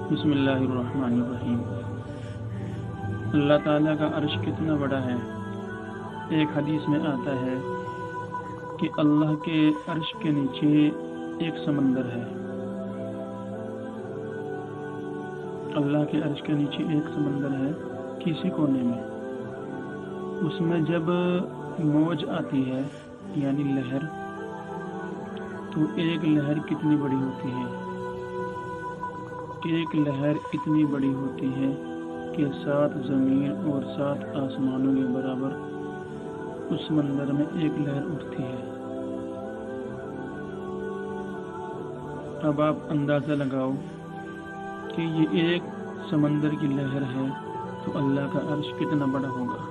بسم اللہ الرحمن الرحیم۔ اللہ تعالیٰ کا عرش کتنا بڑا ہے۔ ایک حدیث میں آتا ہے کہ اللہ کے عرش کے نیچے ایک سمندر ہے۔ اللہ کے عرش کے نیچے ایک سمندر ہے کسی کونے میں۔ اس میں جب موج آتی ہے یعنی لہر، تو ایک لہر کتنی بڑی ہوتی ہے؟ ایک لہر اتنی بڑی ہوتی ہے کہ 7 زمین اور 7 آسمانوں کے برابر اس سمندر میں ایک لہر اٹھتی ہے۔ اب آپ اندازہ لگاؤ کہ یہ ایک سمندر کی لہر ہے تو اللہ کا عرش کتنا بڑا ہوگا۔